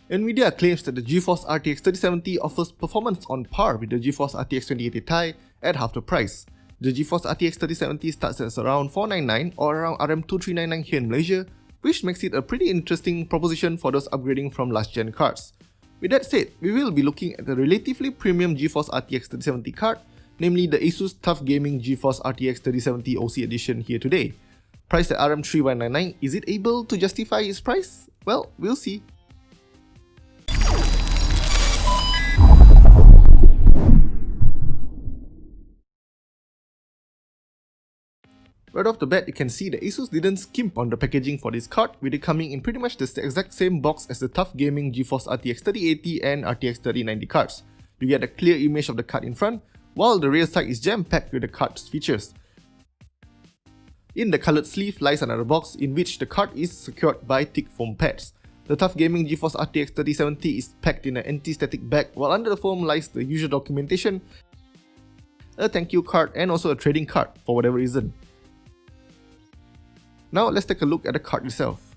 Nvidia claims that the GeForce RTX 3070 offers performance on par with the GeForce RTX 2080 Ti at half the price. The GeForce RTX 3070 starts at around 499 or around RM2399 here in Malaysia, which makes it a pretty interesting proposition for those upgrading from last-gen cards. With that said, we will be looking at the relatively premium GeForce RTX 3070 card, namely the ASUS TUF Gaming GeForce RTX 3070 OC Edition here today. Priced at RM3199, is it able to justify its price? Well, we'll see. Right off the bat, you can see that ASUS didn't skimp on the packaging for this card, with it coming in pretty much the exact same box as the TUF Gaming GeForce RTX 3080 and RTX 3090 cards. You get a clear image of the card in front, while the rear side is jam-packed with the card's features. In the coloured sleeve lies another box in which the card is secured by thick foam pads. The TUF Gaming GeForce RTX 3070 is packed in an anti-static bag, while under the foam lies the usual documentation, a thank you card and also a trading card for whatever reason. Now let's take a look at the card itself.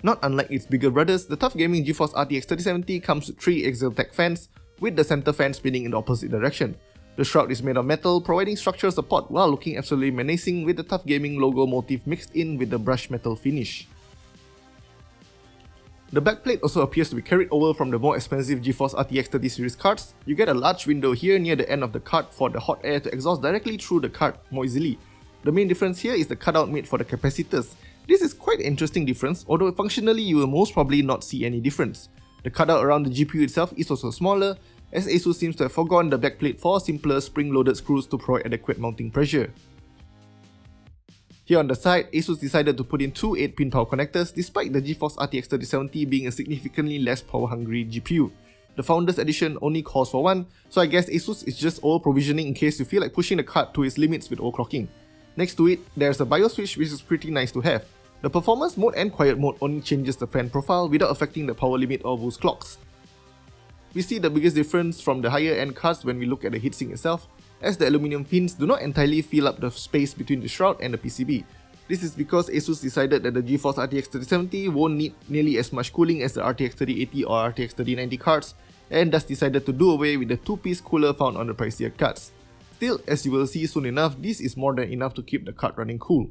Not unlike its bigger brothers, the TUF Gaming GeForce RTX 3070 comes with 3 axial tech fans, with the center fan spinning in the opposite direction. The shroud is made of metal, providing structural support while looking absolutely menacing with the TUF Gaming logo motif mixed in with the brushed metal finish. The backplate also appears to be carried over from the more expensive GeForce RTX 30 series cards. You get a large window here near the end of the card for the hot air to exhaust directly through the card more easily. The main difference here is the cutout made for the capacitors. This is quite an interesting difference, although functionally you will most probably not see any difference. The cutout around the GPU itself is also smaller, as ASUS seems to have forgone the backplate for simpler spring-loaded screws to provide adequate mounting pressure. Here on the side, ASUS decided to put in 2 8-pin power connectors despite the GeForce RTX 3070 being a significantly less power-hungry GPU. The Founders Edition only calls for one, so I guess ASUS is just over-provisioning in case you feel like pushing the card to its limits with overclocking. Next to it, there's a BIOS switch which is pretty nice to have. The performance mode and quiet mode only changes the fan profile without affecting the power limit or boost clocks. We see the biggest difference from the higher end cards when we look at the heatsink itself, as the aluminium fins do not entirely fill up the space between the shroud and the PCB. This is because ASUS decided that the GeForce RTX 3070 won't need nearly as much cooling as the RTX 3080 or RTX 3090 cards, and thus decided to do away with the 2-piece cooler found on the pricier cards. Still, as you will see soon enough, this is more than enough to keep the card running cool.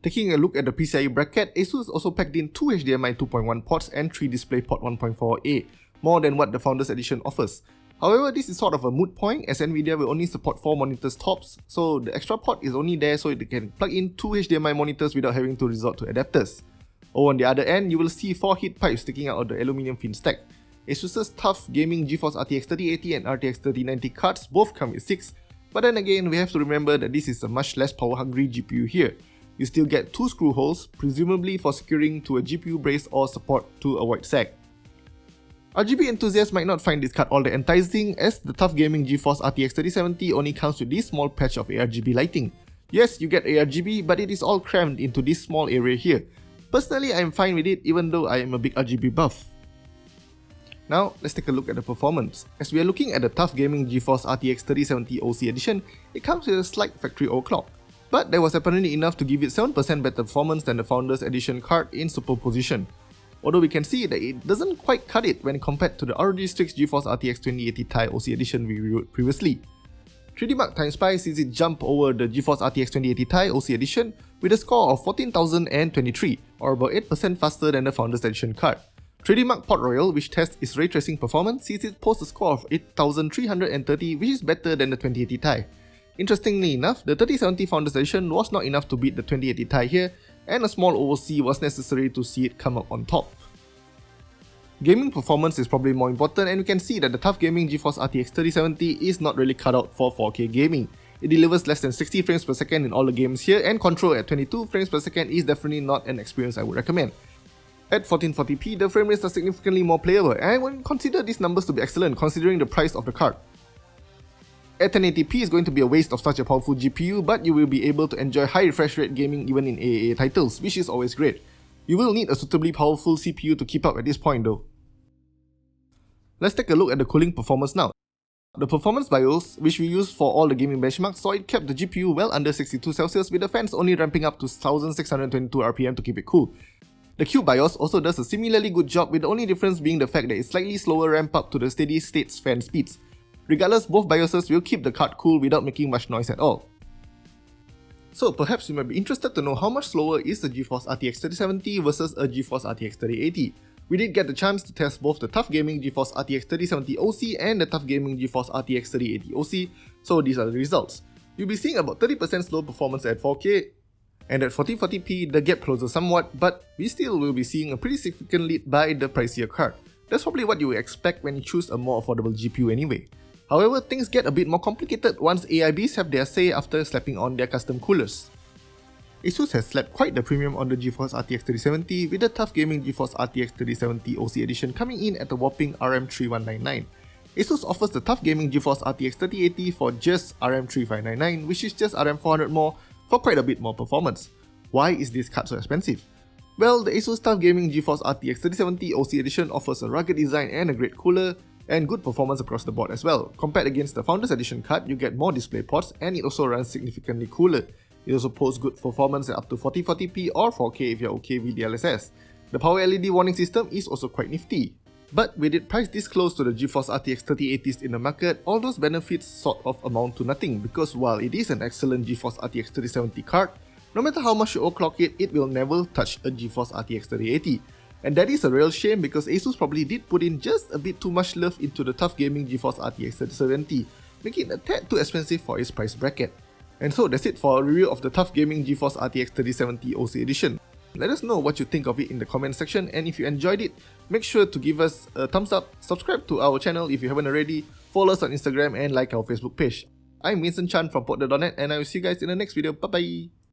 Taking a look at the PCIe bracket, ASUS also packed in 2 HDMI 2.1 ports and 3 DisplayPort 1.4a, more than what the Founders Edition offers. However, this is sort of a moot point as Nvidia will only support 4 monitors tops, so the extra port is only there so it can plug in 2 HDMI monitors without having to resort to adapters. Or on the other end, you will see 4 heat pipes sticking out of the aluminium fin stack. ASUS's TUF Gaming GeForce RTX 3080 and RTX 3090 cards both come with 6, but then again we have to remember that this is a much less power hungry GPU here. You still get 2 screw holes, presumably for securing to a GPU brace or support to avoid sag. RGB enthusiasts might not find this card all that enticing, as the TUF Gaming GeForce RTX 3070 only comes with this small patch of ARGB lighting. Yes, you get ARGB, but it is all crammed into this small area here. Personally, I am fine with it even though I am a big RGB buff. Now, let's take a look at the performance. As we are looking at the TUF Gaming GeForce RTX 3070 OC Edition, it comes with a slight factory overclock, but there was apparently enough to give it 7% better performance than the Founders Edition card in superposition. Although we can see that it doesn't quite cut it when compared to the ROG Strix GeForce RTX 2080 Ti OC Edition we reviewed previously. 3D Mark TimeSpy sees it jump over the GeForce RTX 2080 Ti OC Edition with a score of 14,023, or about 8% faster than the Founders Edition card. 3D Mark Port Royal, which tests its ray tracing performance, sees it post a score of 8,330, which is better than the 2080 Ti. Interestingly enough, the 3070 Founders Edition was not enough to beat the 2080 Ti here, and a small OOC was necessary to see it come up on top. Gaming performance is probably more important, and we can see that the TUF Gaming GeForce RTX 3070 is not really cut out for 4K gaming. It delivers less than 60 frames per second in all the games here, and control at 22 frames per second is definitely not an experience I would recommend. At 1440p, the frame rates are significantly more playable, and I would consider these numbers to be excellent considering the price of the card. At 1080p is going to be a waste of such a powerful GPU, but you will be able to enjoy high refresh rate gaming even in AAA titles, which is always great. You will need a suitably powerful CPU to keep up at this point though. Let's take a look at the cooling performance now. The performance BIOS, which we use for all the gaming benchmarks, saw it kept the GPU well under 62 Celsius with the fans only ramping up to 1622 RPM to keep it cool. The Q BIOS also does a similarly good job, with the only difference being the fact that it's slightly slower ramp up to the steady state fan speeds. Regardless, both BIOSes will keep the card cool without making much noise at all. So perhaps you might be interested to know how much slower is the GeForce RTX 3070 versus a GeForce RTX 3080. We did get the chance to test both the TUF Gaming GeForce RTX 3070 OC and the TUF Gaming GeForce RTX 3080 OC, so these are the results. You'll be seeing about 30% slower performance at 4K, and at 1440p the gap closes somewhat, but we still will be seeing a pretty significant lead by the pricier card. That's probably what you would expect when you choose a more affordable GPU anyway. However, things get a bit more complicated once AIBs have their say after slapping on their custom coolers. ASUS has slapped quite the premium on the GeForce RTX 3070, with the TUF Gaming GeForce RTX 3070 OC edition coming in at a whopping RM3199. ASUS offers the TUF Gaming GeForce RTX 3080 for just RM3599, which is just RM400 more for quite a bit more performance. Why is this card so expensive? Well, the ASUS TUF Gaming GeForce RTX 3070 OC edition offers a rugged design and a great cooler, and good performance across the board as well. Compared against the Founders Edition card, you get more display ports and it also runs significantly cooler. It also posts good performance at up to 1440p or 4K if you're okay with DLSS. The power LED warning system is also quite nifty. But with it priced this close to the GeForce RTX 3080s in the market, all those benefits sort of amount to nothing, because while it is an excellent GeForce RTX 3070 card, no matter how much you overclock it, it will never touch a GeForce RTX 3080. And that is a real shame, because ASUS probably did put in just a bit too much love into the TUF Gaming GeForce RTX 3070, making it a tad too expensive for its price bracket. And so that's it for a review of the TUF Gaming GeForce RTX 3070 OC edition. Let us know what you think of it in the comment section, and if you enjoyed it, make sure to give us a thumbs up, subscribe to our channel if you haven't already, follow us on Instagram and like our Facebook page. I'm Vincent Chan from Porter.net, and I will see you guys in the next video. Bye bye!